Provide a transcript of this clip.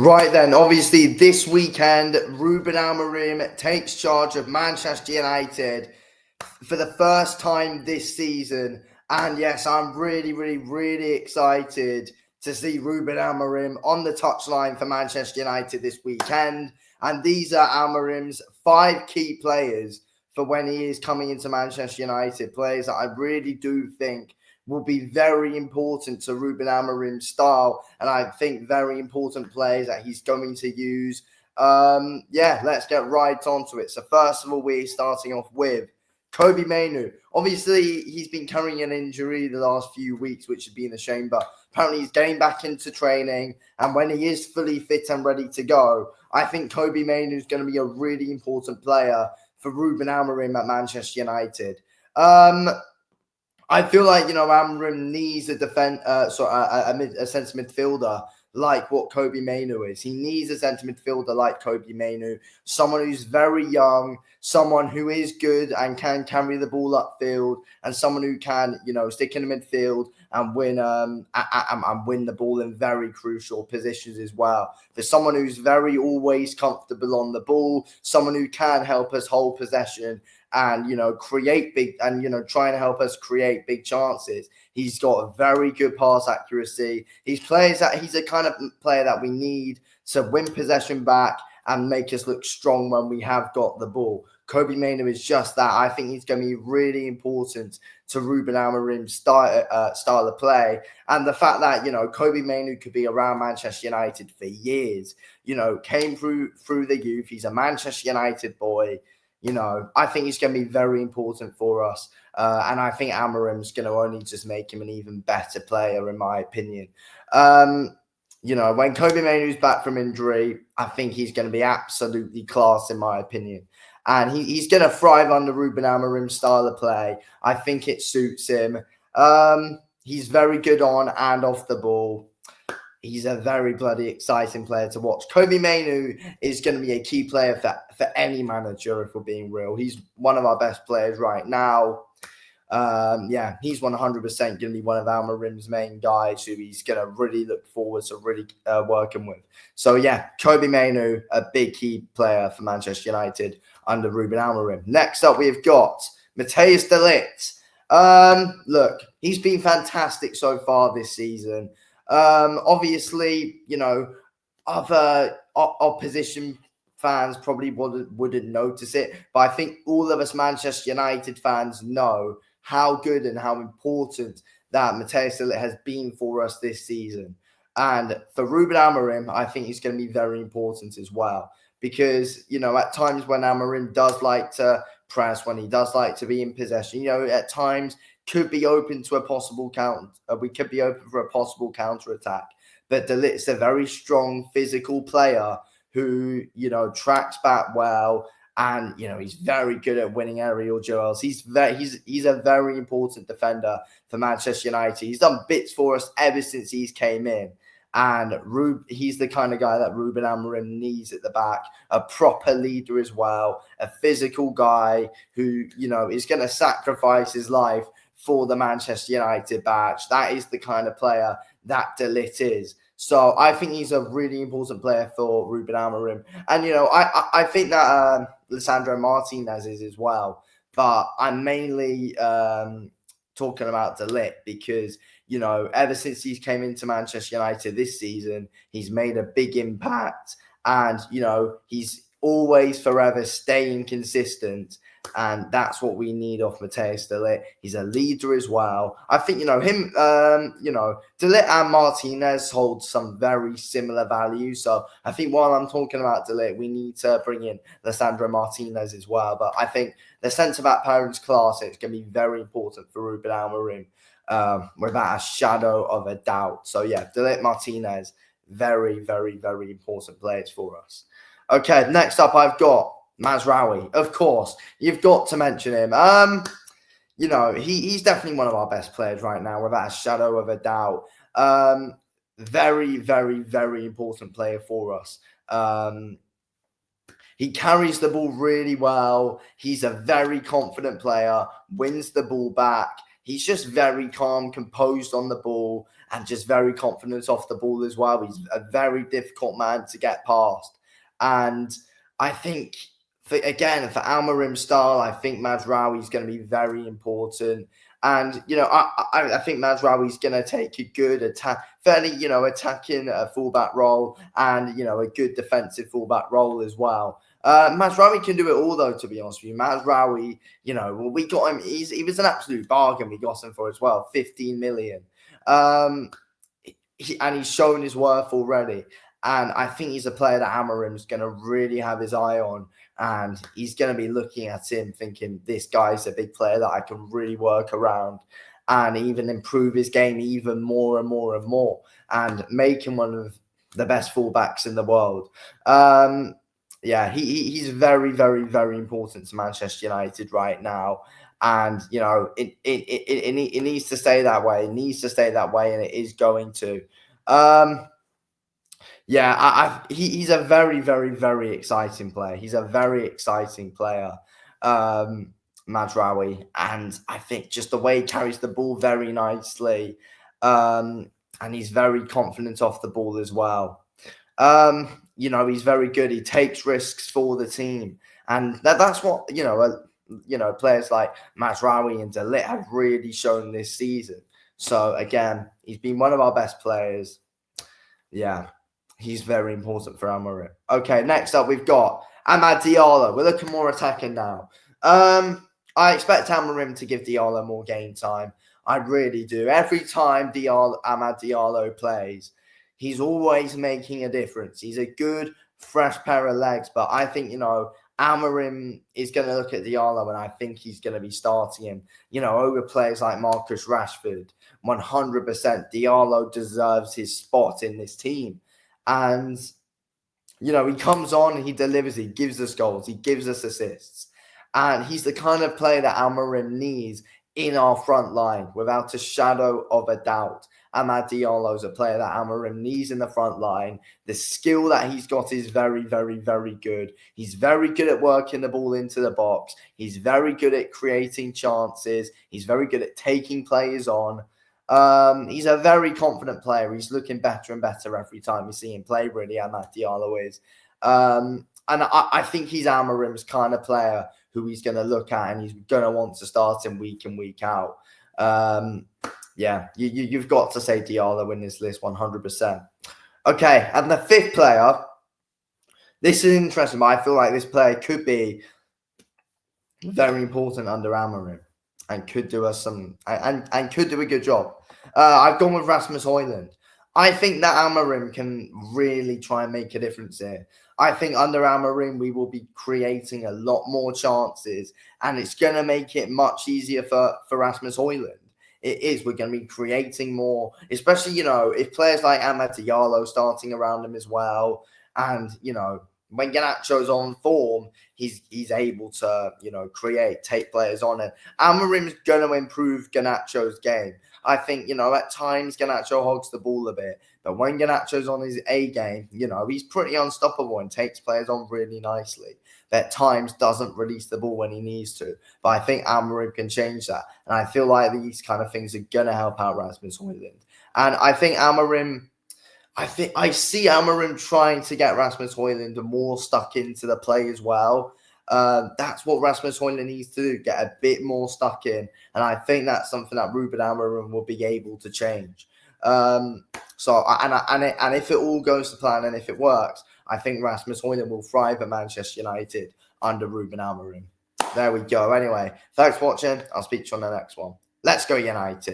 Right then, obviously this weekend, Ruben Amorim takes charge of Manchester United for the first time this season. And yes, I'm really excited to see Ruben Amorim on the touchline for Manchester United this weekend. And these are Amorim's 5 key players for when he is coming into Manchester United. Players that I really do think will be very important to Ruben Amorim's style, and I think very important players that he's going to use. Let's get right onto it. So first of all, we're starting off with Kobbie Mainoo. Obviously, he's been carrying an injury the last few weeks, which has been a shame, but apparently he's getting back into training, and when he is fully fit and ready to go, I think Kobbie Mainoo is going to be a really important player for Ruben Amorim at Manchester United. I feel like, Amorim needs a centre midfielder like what Kobbie Mainoo is. He needs a centre midfielder like Kobbie Mainoo, someone who's very young, someone who is good and can carry the ball upfield, and someone who can, stick in the midfield and win the ball in very crucial positions as well. For someone who's very always comfortable on the ball, someone who can help us hold possession and create big and try and help us create big chances. He's got a very good pass accuracy. He's a kind of player that we need to win possession back and make us look strong when we have got the ball. Kobbie Mainoo is just that. I think he's going to be really important to Ruben Amorim's style of play. And the fact that, Kobbie Mainoo could be around Manchester United for years, came through the youth. He's a Manchester United boy. I think he's going to be very important for us. And I think Amorim's going to only just make him an even better player, in my opinion. When Kobbie Mainoo's back from injury, I think he's going to be absolutely class, in my opinion. And he's going to thrive under Ruben Amorim's style of play. I think it suits him. He's very good on and off the ball. He's a very bloody exciting player to watch. Kobbie Mainoo is going to be a key player for any manager, if we're being real. He's one of our best players right now. He's 100% going to be one of Amorim's main guys who he's going to really look forward to really working with. So, Kobbie Mainoo, a big key player for Manchester United under Ruben Amorim. Next up, we've got Matthijs de Ligt. Look, he's been fantastic so far this season. Obviously, other opposition fans probably wouldn't notice it, but I think all of us Manchester United fans know how good and how important that Matthijs de Ligt has been for us this season. And for Ruben Amorim, I think he's going to be very important as well, because, at times when Amorim does like to press, when he does like to be in possession, at times could be open to a possible we could be open for a possible counter-attack. But de Ligt's a very strong physical player who, tracks back well, and, he's very good at winning aerial duels. He's a very important defender for Manchester United. He's done bits for us ever since he's came in. And he's the kind of guy that Ruben Amorim needs at the back, a proper leader as well, a physical guy who, is going to sacrifice his life for the Manchester United badge. That is the kind of player that de Ligt is. So I think he's a really important player for Ruben Amorim. And, I think that Lisandro Martinez is as well. But I'm mainly talking about de Ligt because, ever since he came into Manchester United this season, he's made a big impact. And, he's always forever staying consistent. And that's what we need off Matthijs de Ligt. He's a leader as well. I think, de Ligt and Martinez hold some very similar values. So I think while I'm talking about de Ligt, we need to bring in Lisandro Martinez as well. But I think the centre-back pairings class is going to be very important for Ruben Amorim, without a shadow of a doubt. So, de Ligt, Martinez, very important players for us. Okay, next up I've got Mazraoui. Of course, you've got to mention him. He's definitely one of our best players right now, without a shadow of a doubt. Very important player for us. He carries the ball really well. He's a very confident player, wins the ball back. He's just very calm, composed on the ball. and just very confident off the ball as well. He's a very difficult man to get past. And I think, for Amorim's style, I think Mazraoui is going to be very important. And, I think Mazraoui is going to take a good fairly, attacking fullback role and, a good defensive fullback role as well. Mazraoui can do it all, though, to be honest with you. Mazraoui, we got him. He was an absolute bargain we got him for as well, 15 million. And he's shown his worth already. And I think he's a player that Amorim's going to really have his eye on. And he's going to be looking at him thinking, this guy's a big player that I can really work around and even improve his game even more and more and more and make him one of the best fullbacks in the world. He's very, very, very important to Manchester United right now. And, it needs to stay that way. It needs to stay that way, and it is going to. He's a very, very, very exciting player. He's a very exciting player, Mazraoui. And I think just the way he carries the ball very nicely, and he's very confident off the ball as well. He's very good. He takes risks for the team. And that's what, players like Mazraoui and De Ligt have really shown this season. So, again, he's been one of our best players. Yeah, he's very important for Amorim. Okay, next up, we've got Amad Diallo. We're looking more attacking now. I expect Amorim to give Diallo more game time. I really do. Every time Amad Diallo plays, he's always making a difference. He's a good, fresh pair of legs. But I think, Amorim is going to look at Diallo, and I think he's going to be starting him, over players like Marcus Rashford. 100%. Diallo deserves his spot in this team. And, he comes on, he delivers, he gives us goals, he gives us assists. And he's the kind of player that Amorim needs in our front line, without a shadow of a doubt. Amad Diallo is a player that Amorim needs in the front line. The skill that he's got is very, very, very good. He's very good at working the ball into the box. He's very good at creating chances. He's very good at taking players on. He's a very confident player. He's looking better and better every time we see him play, really, Amad Diallo is. And I think he's Amorim's kind of player who he's going to look at, and he's going to want to start him week in, week out. You've got to say Diallo in this list 100%. Okay, and the fifth player, this is interesting, but I feel like this player could be very important under Amorim and could do us and could do a good job. I've gone with Rasmus Højlund. I think that Amorim can really try and make a difference here. I think under Amorim, we will be creating a lot more chances, and it's going to make it much easier for Rasmus Højlund. It is. We're going to be creating more, especially, if players like Amad Diallo starting around him as well. And, when Garnacho's on form, he's able to, take players on it. Amorim's going to improve Garnacho's game. I think, at times Garnacho hogs the ball a bit. But when Garnacho's on his A game, he's pretty unstoppable and takes players on really nicely. But at times doesn't release the ball when he needs to. But I think Amorim can change that. And I feel like these kind of things are going to help out Rasmus Højlund. And I think I see Amorim trying to get Rasmus Højlund more stuck into the play as well. That's what Rasmus Højlund needs to do, get a bit more stuck in. And I think that's something that Ruben Amorim will be able to change. And if it all goes to plan and if it works, I think Rasmus Højlund will thrive at Manchester United under Ruben Amorim. There we go. Anyway, thanks for watching. I'll speak to you on the next one. Let's go United.